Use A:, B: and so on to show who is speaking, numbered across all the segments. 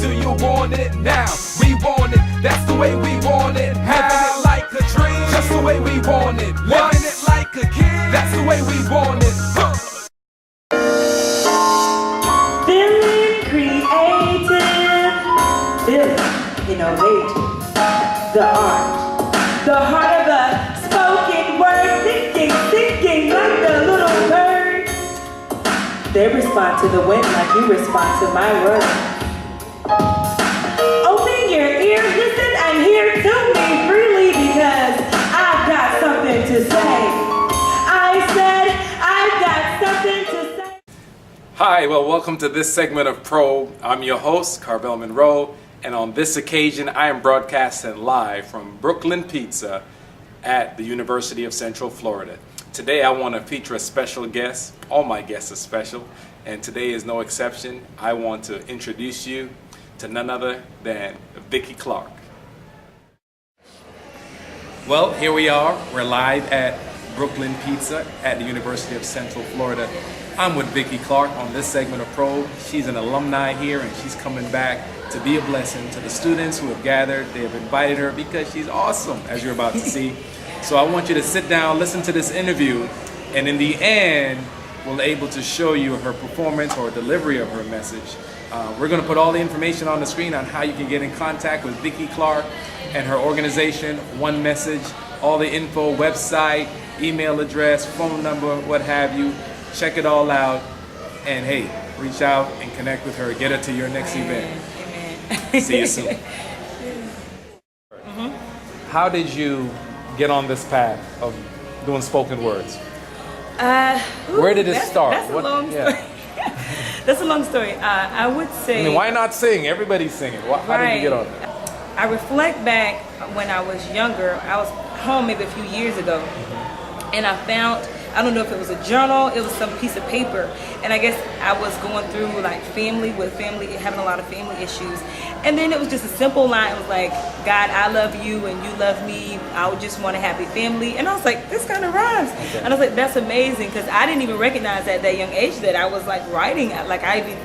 A: Do you want it now? We want it, that's the way we want it. Having it like a dream, just the way we want it. Living it like a kid, that's the way we want it.
B: Feeling creative, feeling innovative. The art, the heart of a spoken word, thinking like the little bird. They respond to the wind like you respond to my word. Open your ears, listen and hear to me freely because I've got something to say. I said I've got something to say.
C: Hi, well, welcome to this segment of Pro. I'm your host, Carvel Monroe, and on this occasion, I am broadcasting live from Brooklyn Pizza at the University of Central Florida. Today, I want to feature a special guest. All my guests are special, and today is no exception. I want to introduce you to none other than Vicky Clark. Well, here we are. We're live at Brooklyn Pizza at the University of Central Florida. I'm with Vicky Clark on this segment of Pro. She's an alumni here and she's coming back to be a blessing to the students who have gathered. They have invited her because she's awesome, as you're about to see. So I want you to sit down, listen to this interview, and in the end, we'll able to show you her performance or delivery of her message. We're going to put all the information on the screen on how you can get in contact with Vicky Clark and her organization, One Message, all the info, website, email address, phone number, what have you. Check it all out, and hey, reach out and connect with her. Get her to your next event. Amen. See you soon. How did you get on this path of doing spoken words? Where did it start?
B: That's a long story. That's a long story. I would say.
C: I mean, why not sing? Everybody's singing. How did you get on it?
B: I reflect back when I was younger. I was home maybe a few years ago, and I found, I don't know if it was a journal, it was some piece of paper, and I guess I was going through like family, having a lot of family issues, and then it was just a simple line. It was like, God, I love you and you love me, I would just want a happy family. And I was like, this kind of rhymes. Okay. And I was like, that's amazing, because I didn't even recognize at that young age that I was like writing, like I even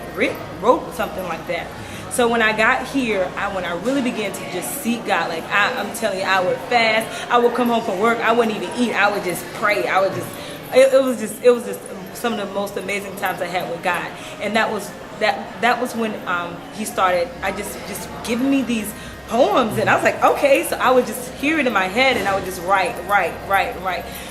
B: wrote something like that. So when I got here, when I really began to just seek God, like I'm telling you, I would fast, I would come home from work, I wouldn't even eat, I would just pray, it was just some of the most amazing times I had with God. And that was when he started, I just giving me these poems, and I was like, okay, so I would just hear it in my head and I would just write.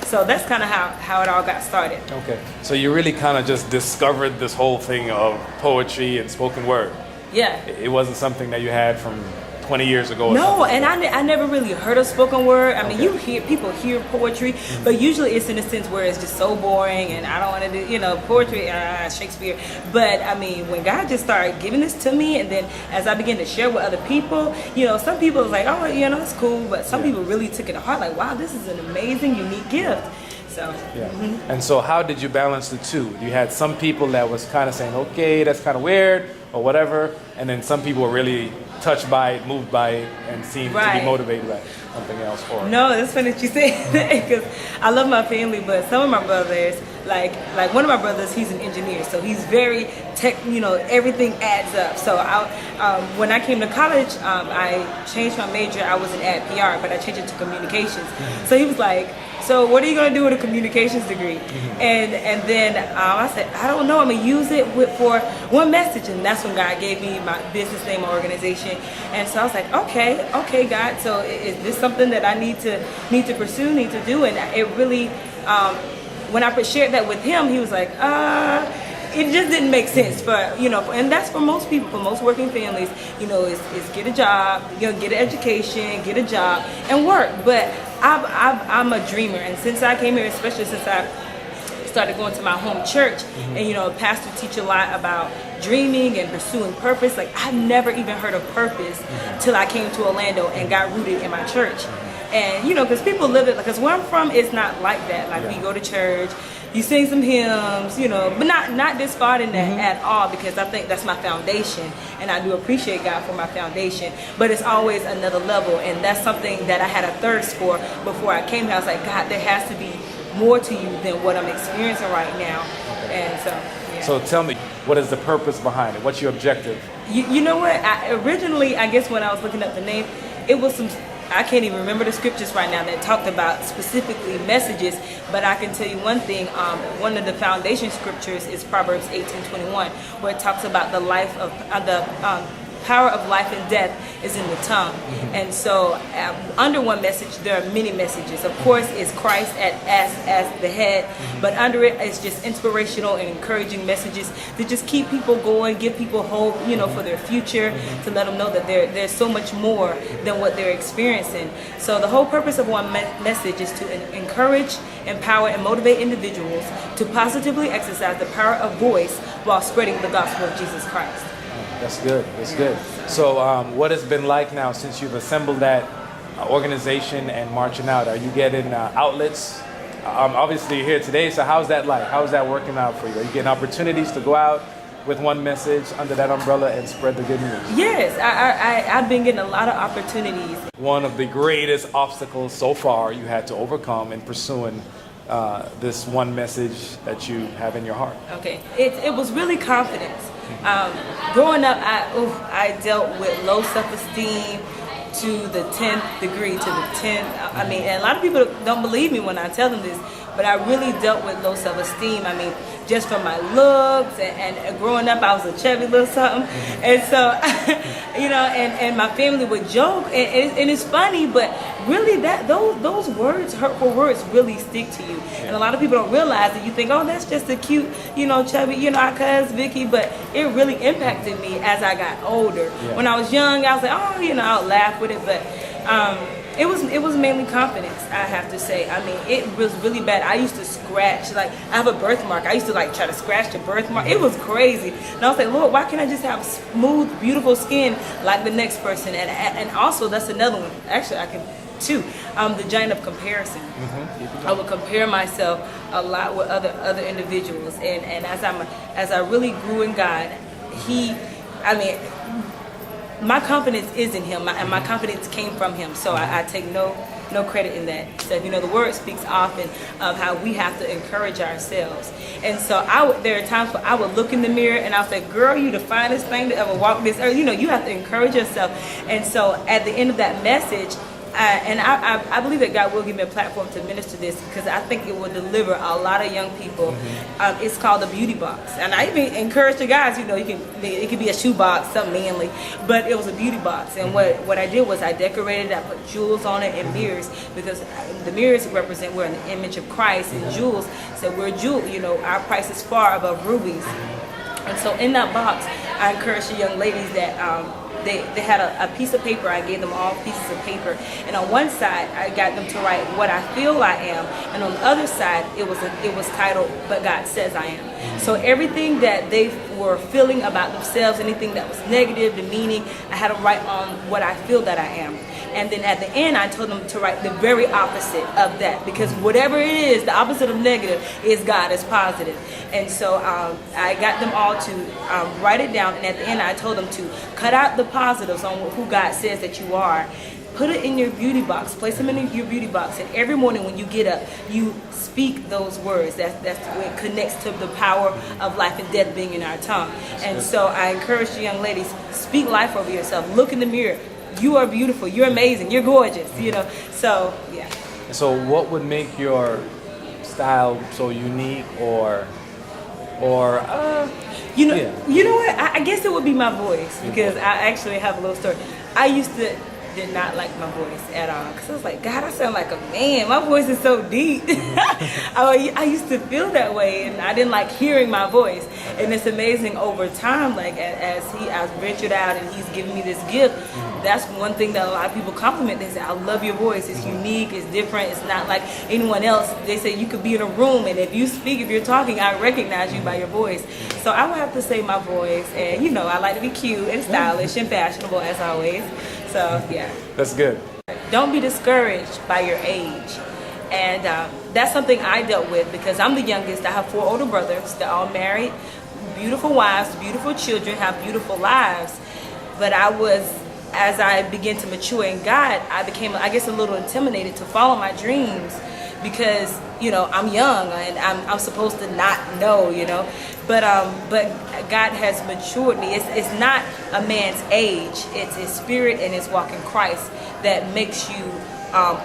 B: So that's kind of how it all got started.
C: Okay, so you really kind of just discovered this whole thing of poetry and spoken word.
B: Yeah.
C: It wasn't something that you had from 20 years ago.
B: No, and I never really heard of spoken word. I mean, people hear poetry, but usually it's in a sense where it's just so boring and I don't want to do, poetry, Shakespeare. But I mean, when God just started giving this to me, and then as I began to share with other people, some people was like, oh, it's cool, but some people really took it to heart, like, wow, this is an amazing, unique gift. So. Yeah. Mm-hmm.
C: And so how did you balance the two? You had some people that was kind of saying, okay, that's kind of weird or whatever, and then some people were really touched by it, moved by it, and seemed to be motivated by something else. Or
B: no, that's funny that you say that, because I love my family, but some of my brothers, like one of my brothers, he's an engineer, so he's very tech. Everything adds up. So when I came to college, I changed my major. I was in ad PR, but I changed it to communications. Mm-hmm. So he was like, so what are you going to do with a communications degree? Mm-hmm. And then I said, I don't know. I'm going to use it for One Message. And that's when God gave me my business name, my organization. And so I was like, okay, God. So is this something that I need to pursue, need to do? And it really, when I shared that with him, he was like, it just didn't make sense and that's for most people, for most working families, is get a job, get an education, get a job, and work. But I'm a dreamer, and since I came here, especially since I started going to my home church, and pastor teach a lot about dreaming and pursuing purpose. Like, I've never even heard of purpose till I came to Orlando and got rooted in my church. And because people live it, because where I'm from, it's not like that. Like, we go to church, you sing some hymns, but not discarding that at all, because I think that's my foundation, and I do appreciate God for my foundation. But it's always another level, and that's something that I had a thirst for before I came here. I was like, God, there has to be more to you than what I'm experiencing right now. And so, yeah.
C: So tell me, What is the purpose behind it? What's your objective?
B: You know what? Originally, I guess when I was looking up the name, it was some, I can't even remember the scriptures right now that talked about specifically messages, but I can tell you one thing. One of the foundation scriptures is Proverbs 18:21, where it talks about the life of the power of life and death is in the tongue. And so under one message, there are many messages. Of course, it's Christ as the head, but under it, it's just inspirational and encouraging messages to just keep people going, give people hope, for their future, to let them know that there's so much more than what they're experiencing. So the whole purpose of one message is to encourage, empower, and motivate individuals to positively exercise the power of voice while spreading the gospel of Jesus Christ.
C: That's good. That's good. So what has been like now since you've assembled that organization and marching out? Are you getting outlets? Obviously, you're here today, so how's that like? How's that working out for you? Are you getting opportunities to go out with one message under that umbrella and spread the good news?
B: Yes, I've been getting a lot of opportunities.
C: One of the greatest obstacles so far you had to overcome in pursuing this one message that you have in your heart?
B: Okay, it was really confidence. Growing up, I dealt with low self-esteem to the 10th degree, to the 10th. I mean, and a lot of people don't believe me when I tell them this, but I really dealt with low self-esteem. I mean, just from my looks and growing up, I was a chubby little something. And so, and my family would joke, and it's funny, but really those words, hurtful words, really stick to you. And a lot of people don't realize that. You think, oh, that's just a cute, chubby, our cousin Vicky, but it really impacted me as I got older. Yeah. When I was young, I was like, oh, I'll laugh with it, but it was mainly confidence, I have to say. I mean, it was really bad. I used to scratch, I have a birthmark. I used to try to scratch the birthmark. It was crazy. And I was like, Lord, why can't I just have smooth, beautiful skin like the next person? And also, that's another one. Actually, I can too. The giant of comparison. I would compare myself a lot with other individuals. And as I really grew in God, my confidence is in Him, and my confidence came from Him. So I take no credit in that. So the Word speaks often of how we have to encourage ourselves. And so there are times where I would look in the mirror and I'll say, "Girl, you the finest thing to ever walk this earth." You have to encourage yourself. And so at the end of that message, I believe that God will give me a platform to minister this, because I think it will deliver a lot of young people. It's called a beauty box, and I even encourage the guys. It could be a shoe box, something manly, but it was a beauty box. And what I did was I decorated. I put jewels on it and mirrors, because the mirrors represent we're in the image of Christ, and jewels said we're jewel. Our price is far above rubies. And so in that box, I encourage the young ladies that. They had a piece of paper. I gave them all pieces of paper, and on one side I got them to write what I feel I am, and on the other side it was titled "But God Says I Am." So everything that they were feeling about themselves, anything that was negative, demeaning, I had to write on what I feel that I am. And then at the end, I told them to write the very opposite of that, because whatever it is, the opposite of negative is God, is positive. And so I got them all to write it down, and at the end, I told them to cut out the positives on who God says that you are. Put it in your beauty box. Place them in your beauty box, and every morning when you get up, you speak those words. That's what it connects to the power of life and death being in our tongue. And so I encourage the young ladies, speak life over yourself. Look in the mirror. You are beautiful. You're amazing. You're gorgeous. So yeah.
C: So what would make your style so unique, or
B: you know what? I guess it would be my voice, because I actually have a little story. I did not like my voice at all, because I was like, God, I sound like a man. My voice is so deep. I used to feel that way, and I didn't like hearing my voice. And it's amazing over time, as I've ventured out and He's given me this gift. That's one thing that a lot of people compliment. They say, I love your voice. It's unique. It's different. It's not like anyone else. They say you could be in a room, and if you're talking, I recognize you by your voice. So I would have to say my voice. And I like to be cute and stylish and fashionable as always. So yeah.
C: That's good.
B: Don't be discouraged by your age. And that's something I dealt with, because I'm the youngest. I have 4 older brothers. They're all married, beautiful wives, beautiful children, have beautiful lives. But as I began to mature in God, I became, I guess, a little intimidated to follow my dreams, because I'm young and I'm supposed to not know, but God has matured me. It's not a man's age. It's his spirit and his walk in Christ that makes you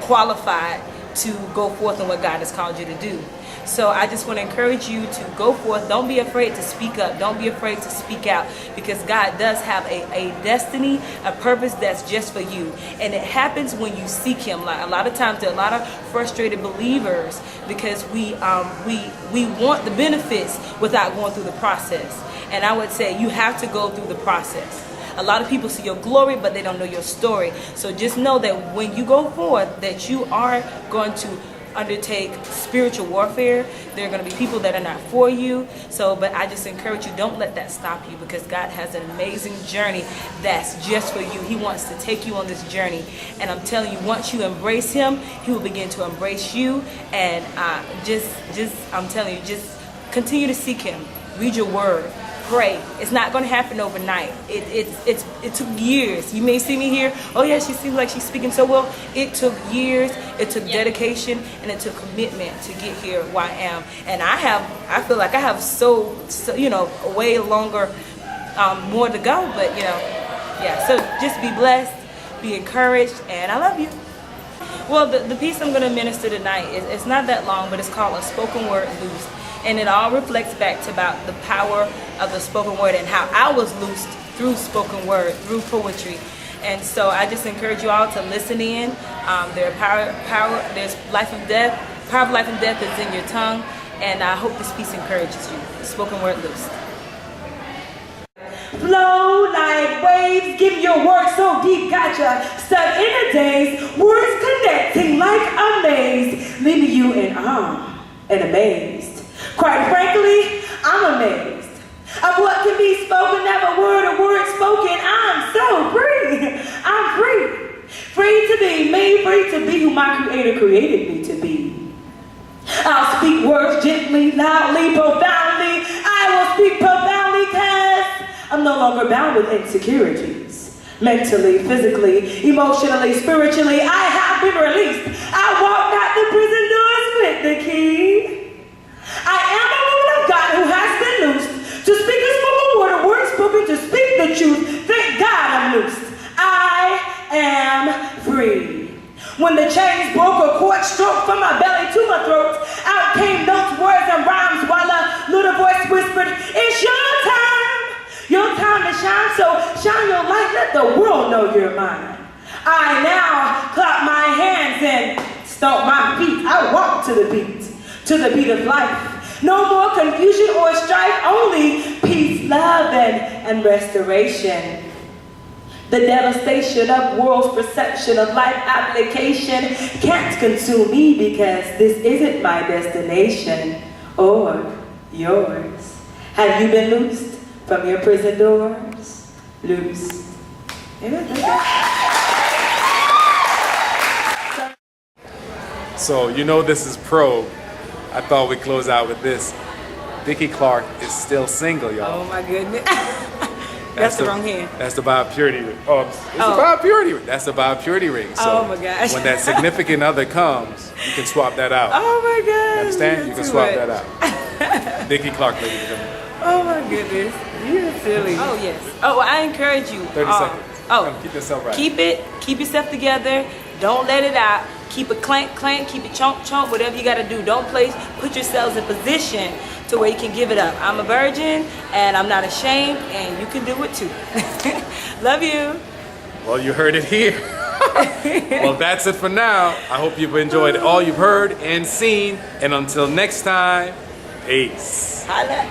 B: qualified to go forth in what God has called you to do. So I just want to encourage you to go forth. Don't be afraid to speak up. Don't be afraid to speak out, because God does have a destiny, a purpose that's just for you. And it happens when you seek him. Like a lot of times there are a lot of frustrated believers because we want the benefits without going through the process. And I would say you have to go through the process. A lot of people see your glory, but they don't know your story. So just know that when you go forth, that you are going to undertake spiritual warfare. There are going to be people that are not for you. So, but I just encourage you, don't let that stop you, because God has an amazing journey that's just for you. He wants to take you on this journey. And I'm telling you, once you embrace him, he will begin to embrace you. And I'm telling you, just continue to seek him. Read your word. Pray. It's not going to happen overnight. It took years. You may see me here. Oh yeah, she seems like she's speaking so well. It took years. It took dedication, and it took commitment to get here where I am. And I feel like I have so way longer, more to go. But yeah. So just be blessed, be encouraged, and I love you. Well, the piece I'm going to minister tonight it's not that long, but it's called A Spoken Word Loosed. And it all reflects back to about the power of the spoken word and how I was loosed through spoken word, through poetry. And so I just encourage you all to listen in. There's life and death. Power of life and death is in your tongue. And I hope this piece encourages you. Spoken word loosed. Flow like waves, give your work so deep, gotcha. Stuck in a daze, words connecting like a maze, leaving you in awe and amazed. Quite frankly, I'm amazed of what can be spoken, never word spoken. I'm so free. I'm free. Free to be, made free to be who my creator created me to be. I'll speak words gently, loudly, profoundly. I will speak profoundly because I'm no longer bound with insecurities. Mentally, physically, emotionally, spiritually, I have been released. I walk out the prison doors with the key. I am a woman of God who has been loosed to speak a spoken word, a word spoken to speak the truth. Thank God I'm loosed. I am free. When the chains broke, a cord stroke from my belly to my throat, out came notes, words, and rhymes while a little voice whispered, "It's your time to shine, so shine your light, let the world know you're mine." I now clap my hands and stomp my feet. I walk to the beat of life. No more confusion or strife, only peace, love, and restoration. The devastation of world's perception of life application can't consume me, because this isn't my destination or yours. Have you been loosed from your prison doors? Loose.
C: So this is Probe. I thought we'd close out with this. Vicky Clark is still single, y'all.
B: Oh my goodness. That's the wrong hand.
C: That's the biopurity ring. Oh, it's a biopurity ring. That's the biopurity ring. So
B: oh my gosh.
C: when that significant other comes, you can swap that out.
B: Oh my gosh.
C: You understand? You can swap that out. Vicky Clark, ladies and gentlemen.
B: Oh my goodness. You're silly. Oh yes. Oh, well, I encourage you.
C: 30 seconds.
B: Oh,
C: keep yourself right.
B: Keep yourself together. Don't let it out. Keep it clank, keep it chomp, whatever you gotta do. Don't put yourselves in position to where you can give it up. I'm a virgin and I'm not ashamed, and you can do it too. Love you.
C: Well, you heard it here. Well, that's it for now. I hope you've enjoyed all you've heard and seen. And until next time, peace.
B: Holla.